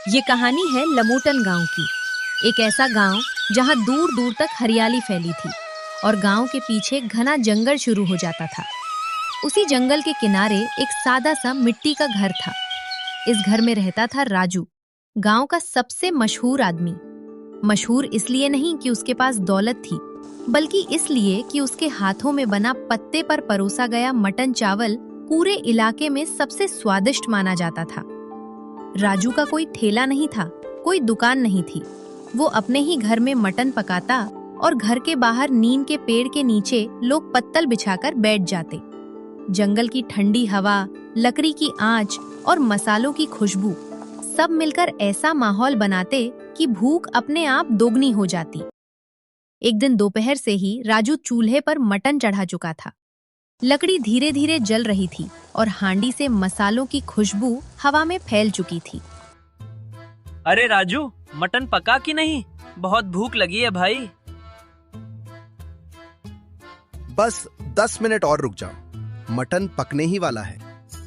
ये कहानी है लमोटन गांव की। एक ऐसा गांव जहां दूर दूर तक हरियाली फैली थी और गांव के पीछे घना जंगल शुरू हो जाता था। उसी जंगल के किनारे एक सादा सा मिट्टी का घर था। इस घर में रहता था राजू, गांव का सबसे मशहूर आदमी। मशहूर इसलिए नहीं कि उसके पास दौलत थी, बल्कि इसलिए कि उसके हाथों में बना पत्ते पर परोसा गया मटन चावल पूरे इलाके में सबसे स्वादिष्ट माना जाता था। राजू का कोई ठेला नहीं था, कोई दुकान नहीं थी। वो अपने ही घर में मटन पकाता और घर के बाहर नीम के पेड़ के नीचे लोग पत्तल बिछाकर बैठ जाते। जंगल की ठंडी हवा, लकड़ी की आंच और मसालों की खुशबू सब मिलकर ऐसा माहौल बनाते कि भूख अपने आप दोगुनी हो जाती। एक दिन दोपहर से ही राजू चूल्हे पर मटन चढ़ा चुका था। लकड़ी धीरे धीरे जल रही थी और हांडी से मसालों की खुशबू हवा में फैल चुकी थी। अरे राजू, मटन पका कि नहीं? बहुत भूख लगी है भाई। बस 10 मिनट और रुक जाओ, मटन पकने ही वाला है।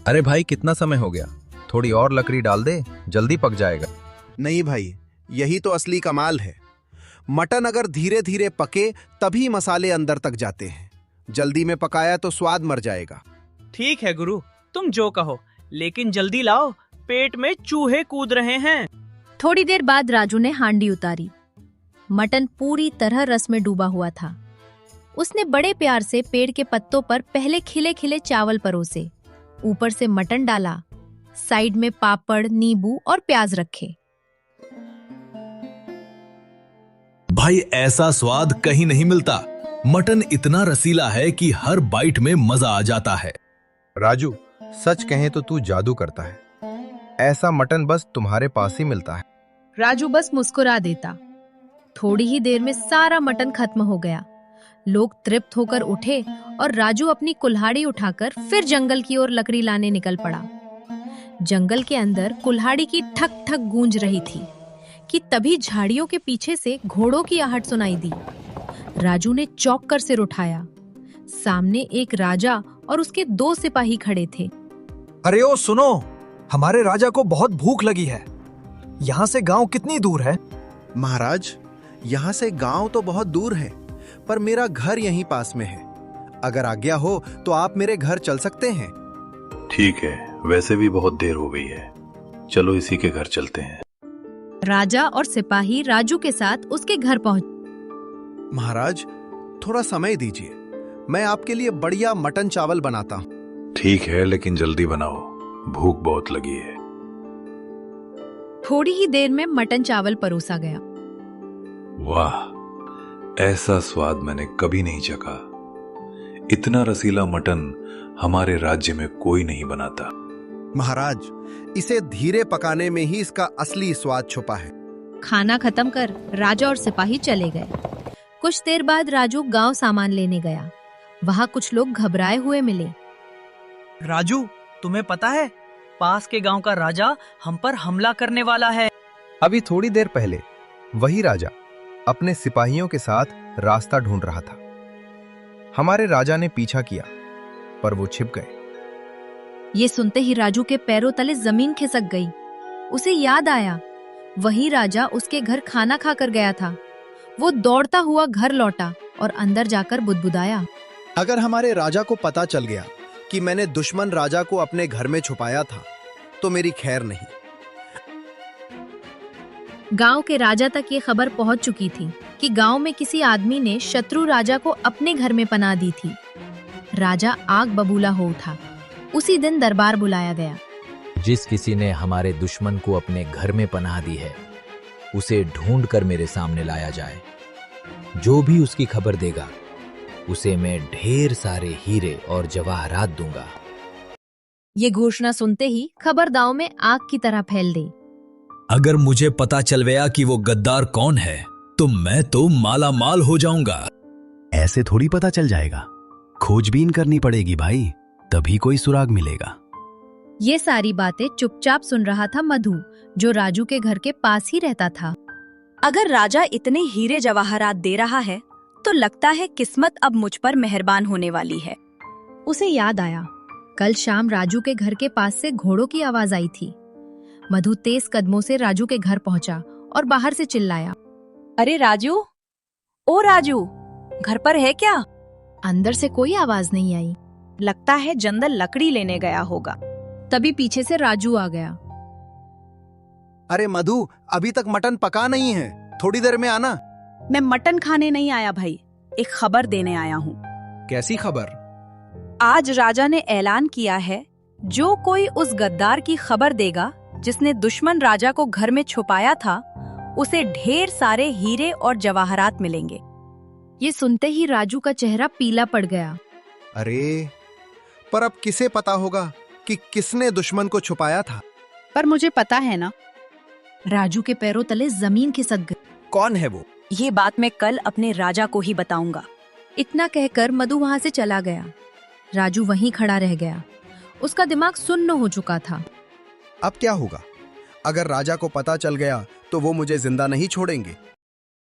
अरे भाई, कितना समय हो गया? थोड़ी और लकड़ी डाल दे, जल्दी पक जाएगा। नहीं भाई, यही तो असली कमाल है। मटन अगर धीरे धीरे पके तभी मसाले अंदर तक जाते हैं। जल्दी में पकाया तो स्वाद मर जाएगा। ठीक है गुरु, तुम जो कहो, लेकिन जल्दी लाओ, पेट में चूहे कूद रहे हैं। थोड़ी देर बाद राजू ने हांडी उतारी। मटन पूरी तरह रस में डूबा हुआ था। उसने बड़े प्यार से पेड़ के पत्तों पर पहले खिले खिले चावल परोसे, ऊपर से मटन डाला, साइड में पापड़, नींबू और प्याज रखे। भाई, ऐसा स्वाद कहीं नहीं मिलता। मटन इतना रसीला है कि हर बाइट में मजा आ जाता है। राजू, सच कहें तो तू जादू करता है। ऐसा मटन बस तुम्हारे पास ही मिलता है। राजू बस मुस्कुरा देता। थोड़ी ही देर में सारा मटन खत्म हो गया। लोग तृप्त होकर उठे और राजू अपनी कुल्हाड़ी उठाकर फिर जंगल की ओर लकड़ी लाने निकल पड़ा। जंगल के अंदर कुल्हाड़ी की ठक ठक गूंज रही थी कि तभी झाड़ियों के पीछे से घोड़ों की आहट सुनाई दी। राजू ने चौंक कर सिर उठाया। सामने एक राजा और उसके 2 सिपाही खड़े थे। अरे ओ सुनो, हमारे राजा को बहुत भूख लगी है। यहाँ से गांव कितनी दूर है? महाराज, यहाँ से गांव तो बहुत दूर है, पर मेरा घर यहीं पास में है। अगर आज्ञा हो तो आप मेरे घर चल सकते हैं। ठीक है, वैसे भी बहुत देर हो गई है, चलो इसी के घर चलते हैं। राजा और सिपाही राजू के साथ उसके घर पहुंचे। महाराज, थोड़ा समय दीजिए, मैं आपके लिए बढ़िया मटन चावल बनाता हूँ। ठीक है, लेकिन जल्दी बनाओ, भूख बहुत लगी है। थोड़ी ही देर में मटन चावल परोसा गया। वाह, ऐसा स्वाद मैंने कभी नहीं चखा। इतना रसीला मटन हमारे राज्य में कोई नहीं बनाता। महाराज, इसे धीरे पकाने में ही इसका असली स्वाद छुपा है। खाना खत्म कर राजा और सिपाही चले गए। कुछ देर बाद राजू गांव सामान लेने गया। वहां कुछ लोग घबराए हुए मिले। राजू, तुम्हें पता है, पास के गांव का राजा हम पर हमला करने वाला है। अभी थोड़ी देर पहले वही राजा अपने सिपाहियों के साथ रास्ता ढूंढ रहा था। हमारे राजा ने पीछा किया, पर वो छिप गए। ये सुनते ही राजू के पैरों तले जमीन खिसक गई। उसे याद आया, वही राजा उसके घर खाना खाकर गया था। वो दौड़ता हुआ घर लौटा और अंदर जाकर बुदबुदाया, अगर हमारे राजा को पता चल गया कि मैंने दुश्मन राजा को अपने घर में छुपाया था तो मेरी खैर नहीं। गांव के राजा तक ये खबर पहुंच चुकी थी कि गांव में किसी आदमी ने शत्रु राजा को अपने घर में पनाह दी थी। राजा आग बबूला हो उठा। उसी दिन दरबार बुलाया गया। जिस किसी ने हमारे दुश्मन को अपने घर में पनाह दी है, उसे ढूंढ कर मेरे सामने लाया जाए। जो भी उसकी खबर देगा, उसे मैं ढेर सारे हीरे और जवाहरात दूंगा। ये घोषणा सुनते ही खबर गांव में आग की तरह फैल गई। अगर मुझे पता चल गया कि वो गद्दार कौन है, तो मैं तो माला माल हो जाऊंगा। ऐसे थोड़ी पता चल जाएगा, खोजबीन करनी पड़ेगी भाई, तभी कोई सुराग मिलेगा। ये सारी बातें चुपचाप सुन रहा था मधु, जो राजू के घर के पास ही रहता था। अगर राजा इतने हीरे जवाहरात दे रहा है, तो लगता है किस्मत अब मुझ पर मेहरबान होने वाली है। उसे याद आया, कल शाम राजू के घर के पास से घोड़ों की आवाज आई थी। मधु तेज कदमों से राजू के घर पहुंचा और बाहर से चिल्लाया, अरे राजू, ओ राजू, घर पर है क्या? अंदर से कोई आवाज नहीं आई। लगता है जंदल लकड़ी लेने गया होगा। तभी पीछे से राजू आ गया। अरे मधु, अभी तक मटन पका नहीं है, थोड़ी देर में आना। मैं मटन खाने नहीं आया भाई, एक खबर देने आया हूँ। कैसी खबर? आज राजा ने ऐलान किया है, जो कोई उस गद्दार की खबर देगा जिसने दुश्मन राजा को घर में छुपाया था, उसे ढेर सारे हीरे और जवाहरात मिलेंगे। ये सुनते ही राजू का चेहरा पीला पड़ गया। अरे, पर अब किसे पता होगा कि किसने दुश्मन को छुपाया था? पर मुझे पता है ना। राजू के पैरों तले जमीन खिसक गई। कौन है वो? ये बात मैं कल अपने राजा को ही बताऊंगा। इतना कहकर मधु वहां से चला गया। राजू वहीं खड़ा रह गया। उसका दिमाग सुन्न हो चुका था। अब क्या होगा? अगर राजा को पता चल गया तो वो मुझे जिंदा नहीं छोड़ेंगे।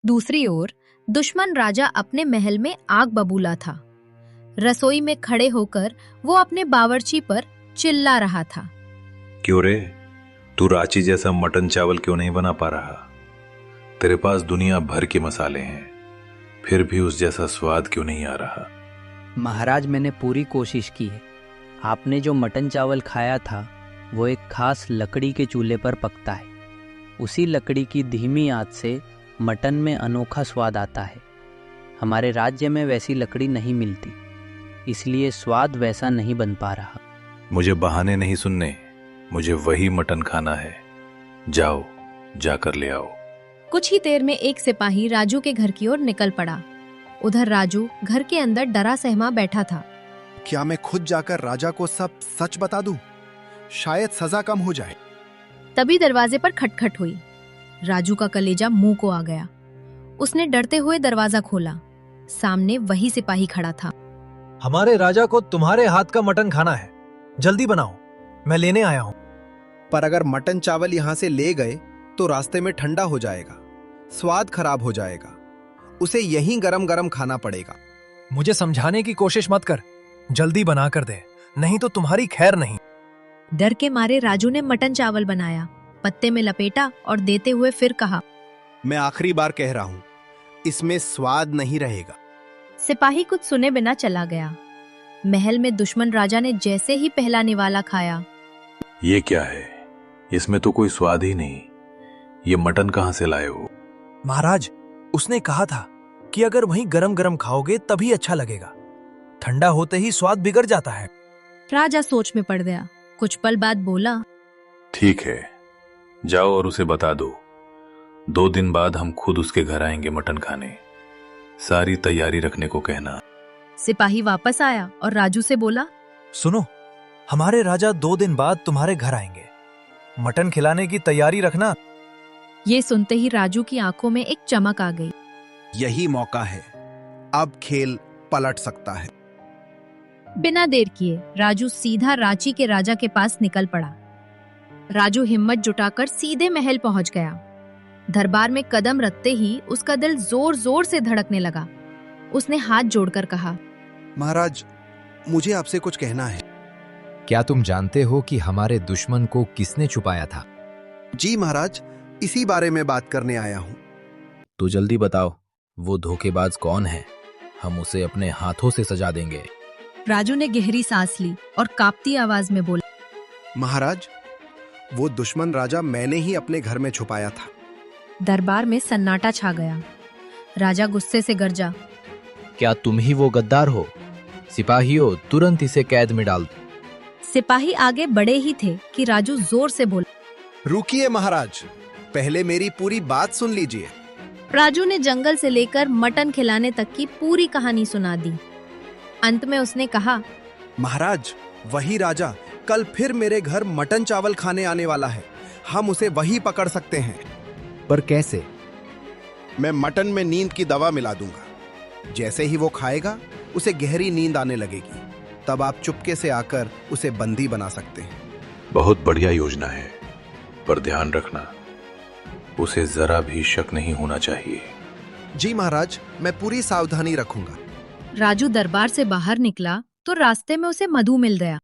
दूसरी ओर दुश्मन राजा अपने महल में आग बबूला था। रसोई में खड़े होकर वो अपने बावर्ची पर चिल्ला रहा था। क्यों रे, तू रांची जैसा मटन चावल क्यों नहीं बना पा रहा? तेरे पास दुनिया भर के मसाले हैं, फिर भी उस जैसा स्वाद क्यों नहीं आ रहा? महाराज, मैंने पूरी कोशिश की है। आपने जो मटन चावल खाया था वो एक खास लकड़ी के चूल्हे पर पकता है। उसी लकड़ी की धीमी आंच से मटन में अनोखा स्वाद आता है। हमारे राज्य में वैसी लकड़ी नहीं मिलती, इसलिए स्वाद वैसा नहीं बन पा रहा। मुझे बहाने नहीं सुनने, मुझे वही मटन खाना है। जाओ, जाकर ले आओ। कुछ ही देर में एक सिपाही राजू के घर की ओर निकल पड़ा। उधर राजू घर के अंदर डरा सहमा बैठा था। क्या मैं खुद जाकर राजा को सब सच बता दूं? शायद सजा कम हो जाए। तभी दरवाजे पर खटखट हुई। राजू का कलेजा मुंह को आ गया। उसने डरते हुए दरवाजा खोला। सामने वही सिपाही खड़ा था। हमारे राजा को तुम्हारे हाथ का मटन खाना है, जल्दी बनाओ, मैं लेने आया हूँ। पर अगर मटन चावल यहाँ से ले गए तो रास्ते में ठंडा हो जाएगा, स्वाद खराब हो जाएगा। उसे यहीं गरम गरम खाना पड़ेगा। मुझे समझाने की कोशिश मत कर, जल्दी बना कर दे, नहीं तो तुम्हारी खैर नहीं। डर के मारे राजू ने मटन चावल बनाया, पत्ते में लपेटा और देते हुए फिर कहा, मैं आखिरी बार कह रहा हूँ, इसमें स्वाद नहीं रहेगा। सिपाही कुछ सुने बिना चला गया। महल में दुश्मन राजा ने जैसे ही पहला निवाला खाया, ये क्या है? इसमें तो कोई स्वाद ही नहीं। ये मटन कहाँ से लाए हो? महाराज, उसने कहा था कि अगर वहीं गरम गरम खाओगे तभी अच्छा लगेगा, ठंडा होते ही स्वाद बिगड़ जाता है। राजा सोच में पड़ गया। कुछ पल बाद बोला, ठीक है, जाओ और उसे बता दो, 2 दिन बाद हम खुद उसके घर आएंगे मटन खाने। सारी तैयारी रखने को कहना। सिपाही वापस आया और राजू से बोला, सुनो, हमारे राजा 2 दिन बाद तुम्हारे घर आएंगे, मटन खिलाने की तैयारी रखना। ये सुनते ही राजू की आंखों में एक चमक आ गई। यही मौका है, अब खेल पलट सकता है। बिना देर किए राजू सीधा रांची के राजा के पास निकल पड़ा। राजू हिम्मत जुटाकर सीधे महल पहुंच गया। दरबार में कदम रखते ही उसका दिल जोर जोर से धड़कने लगा। उसने हाथ जोड़कर कहा, महाराज, मुझे आपसे कुछ कहना है। क्या तुम जानते हो कि हमारे दुश्मन को किसने छुपाया था? जी महाराज, इसी बारे में बात करने आया हूँ। तो जल्दी बताओ, वो धोखेबाज कौन है? हम उसे अपने हाथों से सजा देंगे। राजू ने गहरी सांस ली और कांपती आवाज में बोला, महाराज, वो दुश्मन राजा मैंने ही अपने घर में छुपाया था। दरबार में सन्नाटा छा गया। राजा गुस्से से गरजा, क्या तुम ही वो गद्दार हो? सिपाहियों, तुरंत इसे कैद में डाल दो। सिपाही आगे बढ़े ही थे कि राजू जोर से बोला, रुकिए महाराज, पहले मेरी पूरी बात सुन लीजिए। राजू ने जंगल से लेकर मटन खिलाने तक की पूरी कहानी सुना दी। अंत में उसने कहा, महाराज, वही राजा कल फिर मेरे घर मटन चावल खाने आने वाला है। हम उसे वही पकड़ सकते हैं। पर कैसे? मैं मटन में नींद की दवा मिला दूंगा। जैसे ही वो खाएगा उसे गहरी नींद आने लगेगी। तब आप चुपके से आकर उसे बंदी बना सकते हैं। बहुत बढ़िया योजना है, पर ध्यान रखना, उसे जरा भी शक नहीं होना चाहिए। जी महाराज, मैं पूरी सावधानी रखूंगा। राजू दरबार से बाहर निकला तो रास्ते में उसे मधु मिल गया।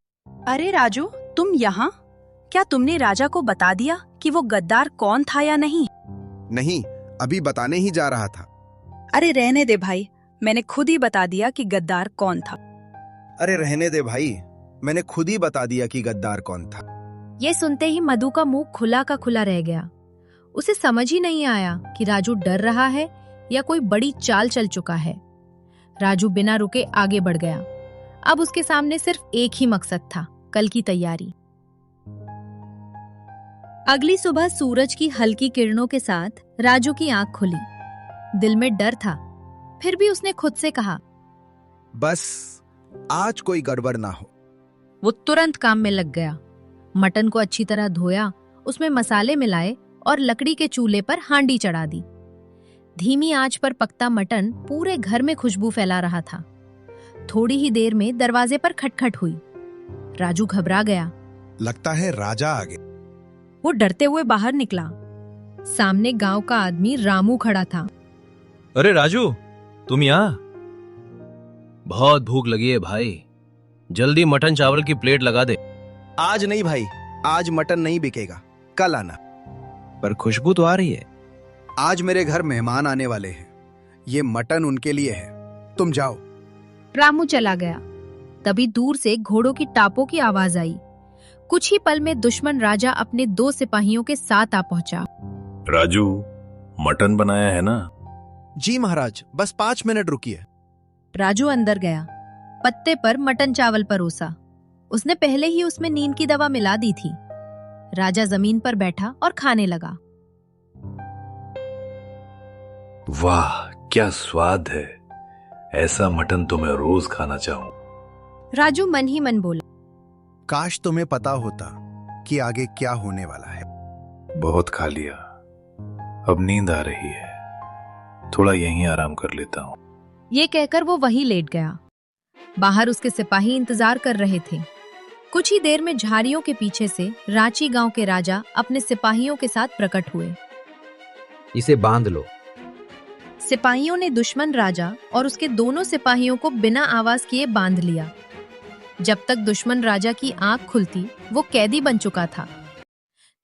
अरे राजू, तुम यहाँ? क्या तुमने राजा को बता दिया कि वो गद्दार कौन था या नहीं? नहीं, अभी बताने ही जा रहा था। अरे रहने दे भाई, मैंने खुद ही बता दिया कि गद्दार कौन था। अरे रहने दे भाई, मैंने खुद ही बता दिया कि गद्दार कौन था। ये सुनते ही मधु का मुंह खुला का खुला रह गया। उसे समझ ही नहीं आया कि राजू डर रहा है या कोई बड़ी चाल चल चुका है। राजू बिना रुके आगे बढ़ गया। अब उसके सामने सिर्फ एक ही मकसद था, कल की तैयारी। अगली सुबह सूरज की हल्की किरणों के साथ राजू की आंख खुली। दिल में डर था, फिर भी उसने खुद से कहा, बस आज कोई गड़बड़ ना हो। वो तुरंत काम में लग गया। मटन को अच्छी तरह धोया, उसमें मसाले मिलाए और लकड़ी के चूल्हे पर हांडी चढ़ा दी। धीमी आंच पर पकता मटन पूरे घर में खुशबू फैला रहा था। थोड़ी ही देर में दरवाजे पर खटखट हुई। राजू घबरा गया। लगता है राजा आ गया। वो डरते हुए बाहर निकला। सामने गांव का आदमी रामू खड़ा था। अरे राजू, तुम यहाँ? बहुत भूख लगी है भाई, जल्दी मटन चावल की प्लेट लगा दे। आज नहीं भाई, आज मटन नहीं बिकेगा, कल आना। पर खुशबू तो आ रही है। आज मेरे घर मेहमान आने वाले हैं, ये मटन उनके लिए है, तुम जाओ। रामू चला गया। तभी दूर से घोड़ों की टापों की आवाज आई। कुछ ही पल में दुश्मन राजा अपने 2 सिपाहियों के साथ आ पहुंचा। राजू, मटन बनाया है ना? जी महाराज, बस 5 मिनट रुकिए। राजू अंदर गया। पत्ते पर मटन चावल परोसा। उसने पहले ही उसमें नींद की दवा मिला दी थी। राजा जमीन पर बैठा और खाने लगा। वाह, क्या स्वाद है! ऐसा मटन तो मैं रोज खाना चाहूं। राजू मन ही मन बोला, काश तुम्हें पता होता कि आगे क्या होने वाला है। बहुत खा लिया, अब नींद आ रही है, थोड़ा यहीं आराम कर लेता हूं। ये कहकर वो वहीं लेट गया। बाहर उसके सिपाही इंतजार कर रहे थे। कुछ ही देर में झाड़ियों के पीछे से रांची गांव के राजा अपने सिपाहियों के साथ प्रकट हुए। इसे बांध लो। सिपाहियों ने दुश्मन राजा और उसके दोनों सिपाहियों को बिना आवाज किए बांध लिया। जब तक दुश्मन राजा की आंख खुलती, वो कैदी बन चुका था।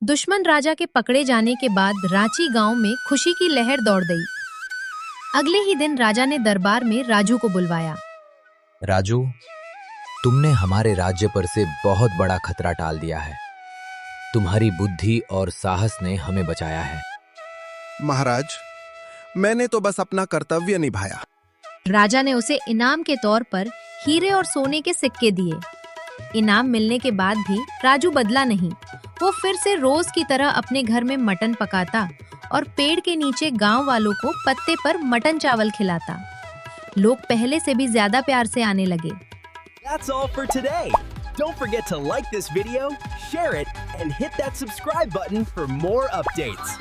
दुश्मन राजा के पकड़े जाने के बाद रांची गांव में खुशी की लहर दौड़ गई। अगले ही दिन राजा ने दरबार में राजू को बुलवाया। राजू, तुमने हमारे राज्य पर से बहुत बड़ा खतरा टाल दिया है। तुम्हारी बुद्धि और साहस ने हमें बचाया है। महाराज, मैंने तो बस अपना कर्तव्य निभाया। राजा ने उसे इनाम के तौर पर हीरे और सोने के सिक्के दिए। इनाम मिलने के बाद भी राजू बदला नहीं। वो फिर से रोज की तरह अपने घर में मटन पकाता और पेड़ के नीचे गांव वालों को पत्ते पर मटन चावल खिलाता। लोग पहले से भी ज्यादा प्यार से आने लगे। That's all for today. Don't forget to like this video, share it, and hit that subscribe button for more updates.